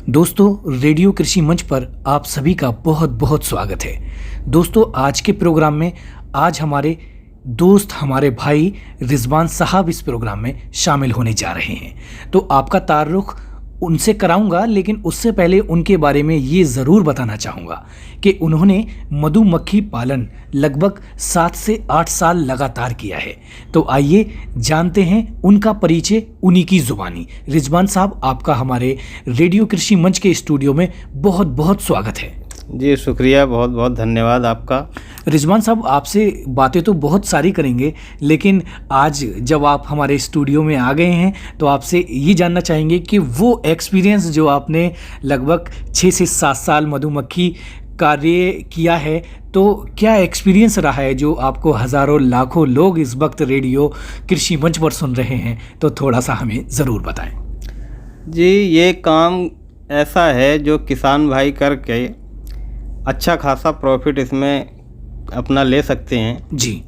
दोस्तों, रेडियो कृषि मंच पर आप सभी का बहुत बहुत स्वागत है। दोस्तों, आज के प्रोग्राम में आज हमारे दोस्त, हमारे भाई रिजवान साहब इस प्रोग्राम में शामिल होने जा रहे हैं। तो आपका तारुख उनसे कराऊंगा, लेकिन उससे पहले उनके बारे में ये ज़रूर बताना चाहूँगा कि उन्होंने मधुमक्खी पालन लगभग 7 से 8 साल लगातार किया है। तो आइए जानते हैं उनका परिचय उन्हीं की ज़ुबानी। रिजवान साहब, आपका हमारे रेडियो कृषि मंच के स्टूडियो में बहुत बहुत स्वागत है। जी शुक्रिया, बहुत बहुत धन्यवाद आपका। रिजवान साहब, आपसे बातें तो बहुत सारी करेंगे, लेकिन आज जब आप हमारे स्टूडियो में आ गए हैं तो आपसे ये जानना चाहेंगे कि वो एक्सपीरियंस जो आपने लगभग 6 से 7 साल मधुमक्खी कार्य किया है, तो क्या एक्सपीरियंस रहा है जो आपको हज़ारों लाखों लोग इस वक्त रेडियो कृषि मंच पर सुन रहे हैं, तो थोड़ा सा हमें ज़रूर बताएं। जी, ये काम ऐसा है जो किसान भाई करके अच्छा खासा प्रॉफिट इसमें अपना ले सकते हैं। जी।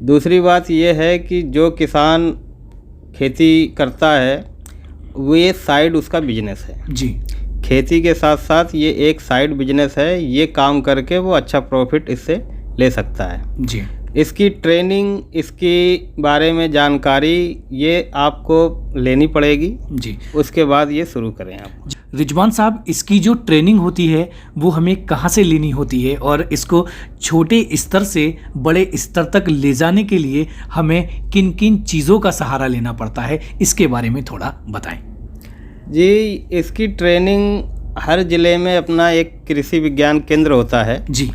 दूसरी बात ये है कि जो किसान खेती करता है वो ये साइड उसका बिजनेस है। जी। खेती के साथ साथ ये एक साइड बिजनेस है, ये काम करके वो अच्छा प्रॉफिट इससे ले सकता है। जी। इसकी ट्रेनिंग, इसके बारे में जानकारी ये आपको लेनी पड़ेगी। जी। उसके बाद ये शुरू करें आप। रिजवान साहब, इसकी जो ट्रेनिंग होती है वो हमें कहाँ से लेनी होती है, और इसको छोटे स्तर से बड़े स्तर तक ले जाने के लिए हमें किन किन चीज़ों का सहारा लेना पड़ता है, इसके बारे में थोड़ा बताएं। जी, इसकी ट्रेनिंग हर ज़िले में अपना एक कृषि विज्ञान केंद्र होता है। जी।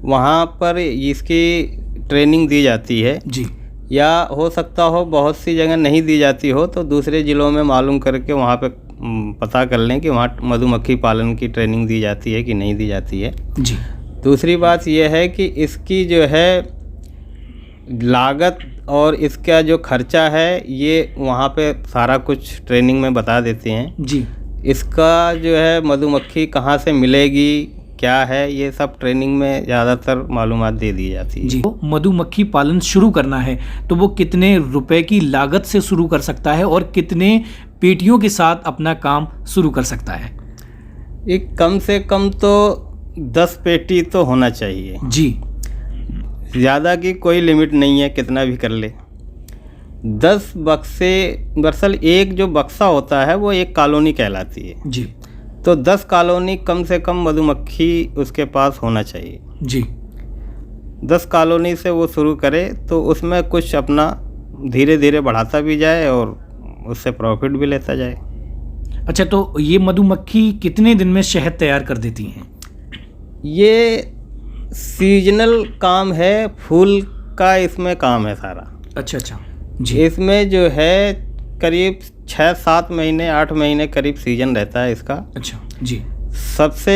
वहाँ पर इसकी ट्रेनिंग दी जाती है। जी। या हो सकता हो बहुत सी जगह नहीं दी जाती हो, तो दूसरे ज़िलों में मालूम करके वहाँ पे पता कर लें कि वहाँ मधुमक्खी पालन की ट्रेनिंग दी जाती है कि नहीं दी जाती है। जी। दूसरी बात यह है कि इसकी जो है लागत और इसका जो खर्चा है ये वहाँ पे सारा कुछ ट्रेनिंग में बता देते हैं। जी। इसका जो है मधुमक्खी कहाँ से मिलेगी, क्या है, ये सब ट्रेनिंग में ज़्यादातर मालूमात दे दी जाती है। जी। तो मधुमक्खी पालन शुरू करना है तो वो कितने रुपए की लागत से शुरू कर सकता है और कितने पेटियों के साथ अपना काम शुरू कर सकता है? एक कम से कम तो 10 पेटी तो होना चाहिए। जी। ज़्यादा की कोई लिमिट नहीं है, कितना भी कर ले। 10 बक्से, दरअसल एक जो बक्सा होता है वो एक कॉलोनी कहलाती है। जी। तो 10 कॉलोनी कम से कम मधुमक्खी उसके पास होना चाहिए। जी। 10 कॉलोनी से वो शुरू करे तो उसमें कुछ अपना धीरे धीरे बढ़ाता भी जाए और उससे प्रॉफिट भी लेता जाए। अच्छा, तो ये मधुमक्खी कितने दिन में शहद तैयार कर देती हैं? ये सीजनल काम है, फूल का इसमें काम है सारा। अच्छा अच्छा। जी। इसमें जो है करीब 6-7 महीने, 8 महीने करीब सीजन रहता है इसका। अच्छा। जी। सबसे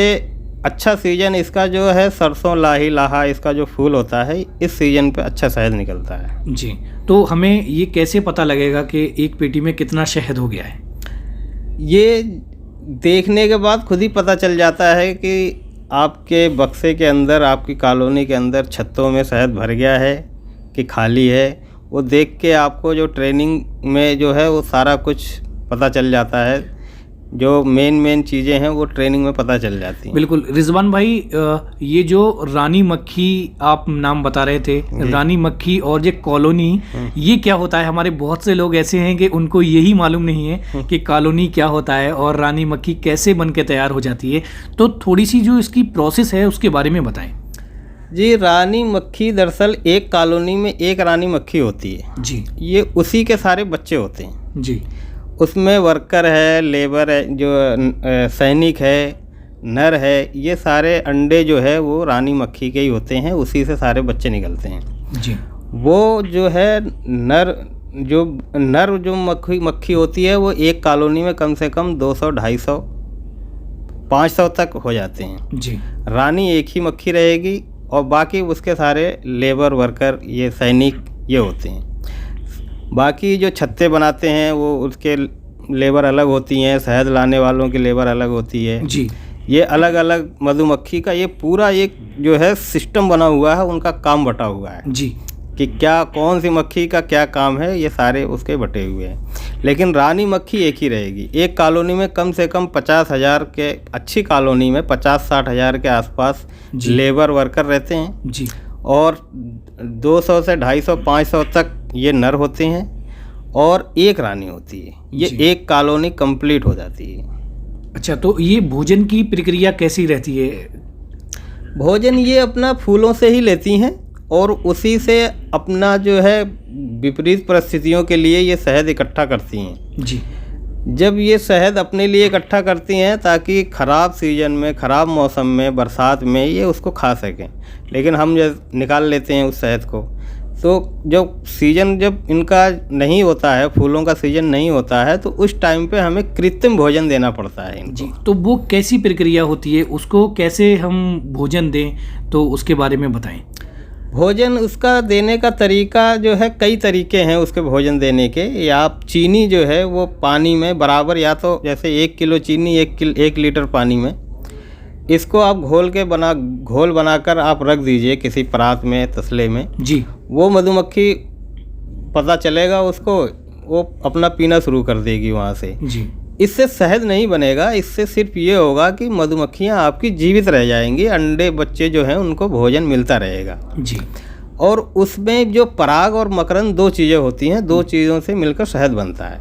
अच्छा सीजन इसका जो है सरसों लाही लाहा, इसका जो फूल होता है इस सीजन पे अच्छा शहद निकलता है। जी। तो हमें ये कैसे पता लगेगा कि एक पेटी में कितना शहद हो गया है? ये देखने के बाद खुद ही पता चल जाता है कि आपके बक्से के अंदर, आपकी कॉलोनी के अंदर छत्तों में शहद भर गया है कि खाली है। वो देख के आपको जो ट्रेनिंग में जो है वो सारा कुछ पता चल जाता है। जो मेन चीज़ें हैं वो ट्रेनिंग में पता चल जाती हैं। बिल्कुल। रिजवान भाई, ये जो रानी मक्खी आप नाम बता रहे थे, रानी मक्खी और ये कॉलोनी, ये क्या होता है? हमारे बहुत से लोग ऐसे हैं कि उनको यही मालूम नहीं है कि कॉलोनी क्या होता है और रानी मक्खी कैसे बन के तैयार हो जाती है। तो थोड़ी सी जो इसकी प्रोसेस है उसके बारे में बताएं। जी, रानी मक्खी दरअसल एक कॉलोनी में एक रानी मक्खी होती है। जी। ये उसी के सारे बच्चे होते हैं। जी। उसमें वर्कर है, लेबर है, जो सैनिक है, नर है, ये सारे अंडे जो है वो रानी मक्खी के ही होते हैं, उसी से सारे बच्चे निकलते हैं। जी। वो जो है नर जो मक्खी होती है वो एक कॉलोनी में कम से कम 200, 250, 500 तक हो जाते हैं। जी। रानी एक ही मक्खी रहेगी और बाकी उसके सारे लेबर, वर्कर, ये सैनिक ये होते हैं। बाकी जो छत्ते बनाते हैं वो उसके लेबर अलग होती हैं, शहद लाने वालों की लेबर अलग होती है। जी। ये अलग अलग मधुमक्खी का ये पूरा एक जो है सिस्टम बना हुआ है, उनका काम बटा हुआ है। जी। कि क्या कौन सी मक्खी का क्या काम है, ये सारे उसके बटे हुए हैं। लेकिन रानी मक्खी एक ही रहेगी। एक कॉलोनी में कम से कम 50,000 के, अच्छी कॉलोनी में 50-60 हज़ार के आसपास लेबर वर्कर रहते हैं जी। और 200 से 250-500 तक ये नर होते हैं और एक रानी होती है। ये एक कॉलोनी कंप्लीट हो जाती है। अच्छा, तो ये भोजन की प्रक्रिया कैसी रहती है? भोजन ये अपना फूलों से ही लेती हैं और उसी से अपना जो है विपरीत परिस्थितियों के लिए ये शहद इकट्ठा करती हैं जी। जब ये शहद अपने लिए इकट्ठा करती हैं ताकि ख़राब सीजन में, ख़राब मौसम में, बरसात में ये उसको खा सकें, लेकिन हम जब निकाल लेते हैं उस शहद को, तो जब सीजन जब इनका नहीं होता है, फूलों का सीजन नहीं होता है, तो उस टाइम पे हमें कृत्रिम भोजन देना पड़ता है इनको। जी। तो वो कैसी प्रक्रिया होती है, उसको कैसे हम भोजन दें, तो उसके बारे में बताएं। भोजन उसका देने का तरीका जो है, कई तरीके हैं उसके भोजन देने के। या आप चीनी जो है वो पानी में बराबर, या तो जैसे 1 किलो चीनी 1 लीटर पानी में, इसको आप घोल बनाकर आप रख दीजिए किसी परात में, तसले में जी। वो मधुमक्खी पता चलेगा उसको, वो अपना पीना शुरू कर देगी वहाँ से जी। इससे शहद नहीं बनेगा, इससे सिर्फ ये होगा कि मधुमक्खियाँ आपकी जीवित रह जाएंगी, अंडे बच्चे जो हैं उनको भोजन मिलता रहेगा जी। और उसमें जो पराग और मकरंद 2 चीज़ें होती हैं, 2 चीज़ों से मिलकर शहद बनता है।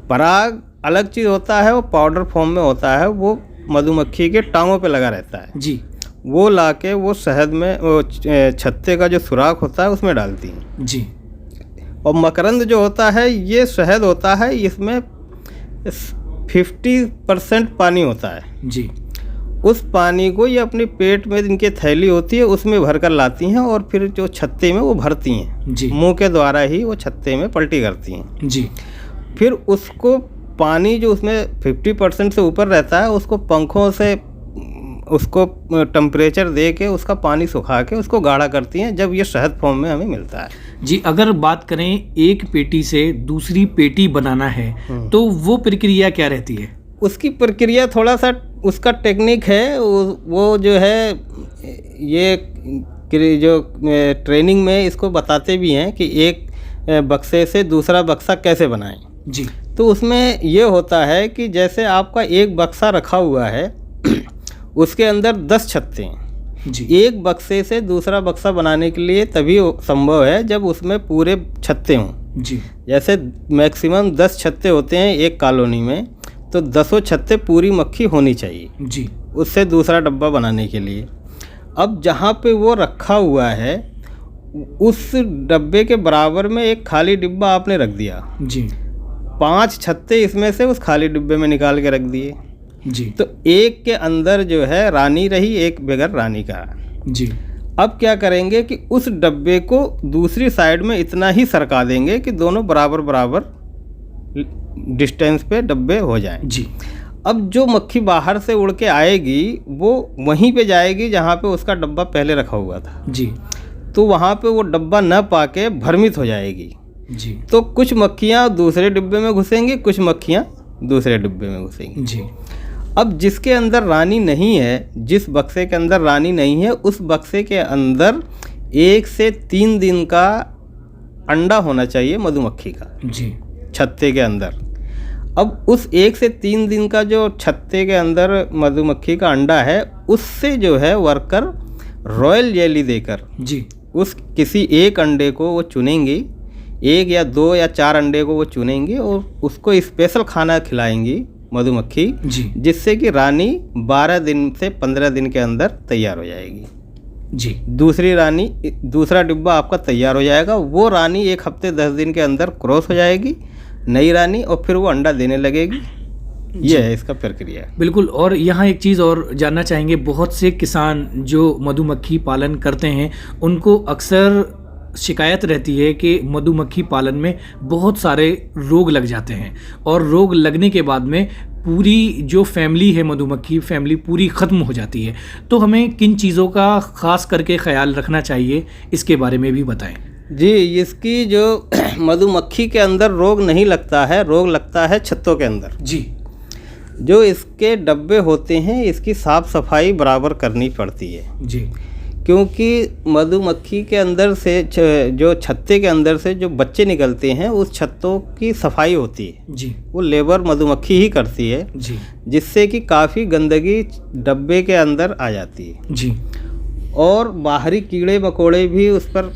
पराग अलग चीज़ होता है, वो पाउडर फॉर्म में होता है, वो मधुमक्खी के टांगों पे लगा रहता है जी। वो लाके वो शहद में, वो छत्ते का जो सुराख होता है उसमें डालती हैं जी। और मकरंद जो होता है, ये शहद होता है, इसमें 50% पानी होता है जी। उस पानी को ये अपने पेट में, इनके थैली होती है उसमें भर कर लाती हैं और फिर जो छत्ते में वो भरती हैं जी। मुंह के द्वारा ही वो छत्ते में पलटी करती हैं जी। फिर उसको पानी जो उसमें 50% से ऊपर रहता है, उसको पंखों से उसको टेम्परेचर दे के उसका पानी सुखा के उसको गाढ़ा करती हैं, जब ये शहद फॉर्म में हमें मिलता है। जी। अगर बात करें एक पेटी से दूसरी पेटी बनाना है तो वो प्रक्रिया क्या रहती है? उसकी प्रक्रिया थोड़ा सा उसका टेक्निक है, वो जो है ये जो ट्रेनिंग में इसको बताते भी हैं कि एक बक्से से दूसरा बक्सा कैसे बनाएं। जी। तो उसमें ये होता है कि जैसे आपका एक बक्सा रखा हुआ है उसके अंदर 10 छत्ते हैं जी। एक बक्से से दूसरा बक्सा बनाने के लिए तभी संभव है जब उसमें पूरे छत्ते हों जी। जैसे मैक्सिमम 10 छत्ते होते हैं एक कॉलोनी में, तो 10 छत्ते पूरी मक्खी होनी चाहिए जी। उससे दूसरा डब्बा बनाने के लिए। अब जहाँ पे वो रखा हुआ है उस डब्बे के बराबर में एक खाली डिब्बा आपने रख दिया जी। 5 छत्ते इसमें से उस खाली डिब्बे में निकाल के रख दिए जी। तो एक के अंदर जो है रानी रही, एक बगैर रानी का। जी। अब क्या करेंगे कि उस डब्बे को दूसरी साइड में इतना ही सरका देंगे कि दोनों बराबर बराबर डिस्टेंस पे डब्बे हो जाएं। जी। अब जो मक्खी बाहर से उड़ के आएगी वो वहीं पे जाएगी जहाँ पे उसका डब्बा पहले रखा हुआ था जी। तो वहाँ पे वो डब्बा न पाके भ्रमित हो जाएगी। जी। तो कुछ मक्खियाँ दूसरे डिब्बे में घुसेंगी, कुछ मक्खियाँ दूसरे डिब्बे में घुसेंगी। जी। अब जिसके अंदर रानी नहीं है, जिस बक्से के अंदर रानी नहीं है, उस बक्से के अंदर 1 से 3 दिन का अंडा होना चाहिए मधुमक्खी का जी। छत्ते के अंदर। अब उस 1 से 3 दिन का जो छत्ते के अंदर मधुमक्खी का अंडा है, उससे जो है वर्कर रॉयल जेली देकर जी। उस किसी एक अंडे को वो चुनेंगी, 1 या 2 या 4 अंडे को वो चुनेंगी और उसको स्पेशल खाना खिलाएंगी मधुमक्खी, जी। जिससे कि रानी 12 दिन से 15 दिन के अंदर तैयार हो जाएगी। जी। दूसरा डिब्बा आपका तैयार हो जाएगा। वो रानी 1 हफ्ते 10 दिन के अंदर क्रॉस हो जाएगी, नई रानी, और फिर वो अंडा देने लगेगी। ये है इसका प्रक्रिया। बिल्कुल। और यहाँ एक चीज़ और जानना चाहेंगे, बहुत से किसान जो मधुमक्खी पालन करते हैं उनको अक्सर शिकायत रहती है कि मधुमक्खी पालन में बहुत सारे रोग लग जाते हैं और रोग लगने के बाद में पूरी जो फैमिली है, मधुमक्खी फैमिली पूरी ख़त्म हो जाती है। तो हमें किन चीज़ों का ख़ास करके ख्याल रखना चाहिए, इसके बारे में भी बताएं। जी, इसकी जो मधुमक्खी के अंदर रोग नहीं लगता है, रोग लगता है छत्तों के अंदर। जी। जो इसके डब्बे होते हैं इसकी साफ़ सफाई बराबर करनी पड़ती है। जी। क्योंकि मधुमक्खी के अंदर से जो छत्ते के अंदर से जो बच्चे निकलते हैं उस छत्तों की सफाई होती है जी वो लेबर मधुमक्खी ही करती है, जी जिससे कि काफ़ी गंदगी डब्बे के अंदर आ जाती है जी और बाहरी कीड़े मकोड़े भी उस पर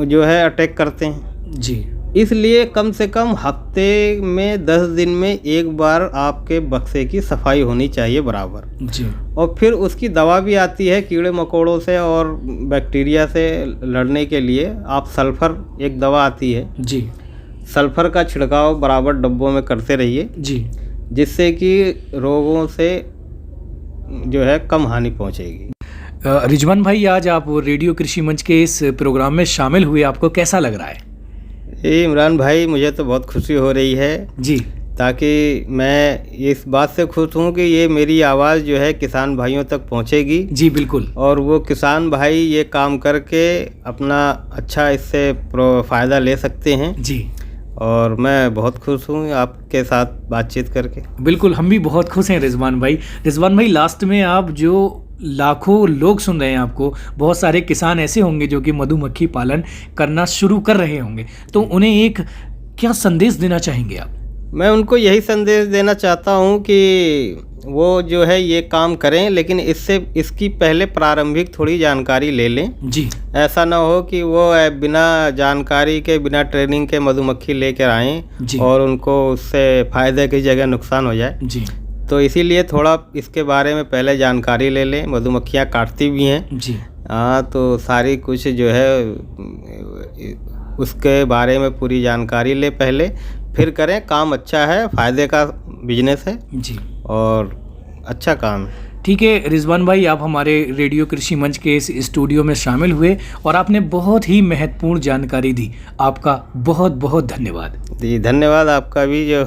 जो है अटैक करते हैं। जी इसलिए कम से कम हफ्ते में 10 दिन में एक बार आपके बक्से की सफाई होनी चाहिए बराबर। जी और फिर उसकी दवा भी आती है कीड़े मकोड़ों से और बैक्टीरिया से लड़ने के लिए। आप सल्फ़र एक दवा आती है, जी सल्फ़र का छिड़काव बराबर डब्बों में करते रहिए, जी जिससे कि रोगों से जो है कम हानि पहुंचेगी। रिजवान भाई, आज आप रेडियो कृषि मंच के इस प्रोग्राम में शामिल हुए, आपको कैसा लग रहा है? इमरान भाई, मुझे तो बहुत खुशी हो रही है जी ताकि मैं इस बात से खुश हूँ कि ये मेरी आवाज़ जो है किसान भाइयों तक पहुँचेगी। जी बिल्कुल। और वो किसान भाई ये काम करके अपना अच्छा इससे फ़ायदा ले सकते हैं। जी और मैं बहुत खुश हूँ आपके साथ बातचीत करके। बिल्कुल, हम भी बहुत खुश हैं रिजवान भाई। रिजवान भाई, लास्ट में आप जो लाखों लोग सुन रहे हैं आपको, बहुत सारे किसान ऐसे होंगे जो कि मधुमक्खी पालन करना शुरू कर रहे होंगे, तो उन्हें एक क्या संदेश देना चाहेंगे आप? मैं उनको यही संदेश देना चाहता हूँ कि वो जो है ये काम करें, लेकिन इसकी पहले प्रारंभिक थोड़ी जानकारी ले लें। जी। ऐसा ना हो कि वो बिना जानकारी के, बिना ट्रेनिंग के मधुमक्खी लेकर आएँ और उनको उससे फ़ायदे की जगह नुकसान हो जाए। जी। तो इसीलिए थोड़ा इसके बारे में पहले जानकारी ले लें। मधुमक्खियाँ काटती भी हैं। जी। हाँ, तो सारी कुछ जो है उसके बारे में पूरी जानकारी ले पहले, फिर करें। काम अच्छा है, फ़ायदे का बिजनेस है जी और अच्छा काम है। ठीक है रिजवान भाई, आप हमारे रेडियो कृषि मंच के इस स्टूडियो में शामिल हुए और आपने बहुत ही महत्वपूर्ण जानकारी दी। आपका बहुत बहुत धन्यवाद। जी धन्यवाद आपका भी, जो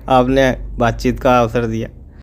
आपने बातचीत का अवसर दिया।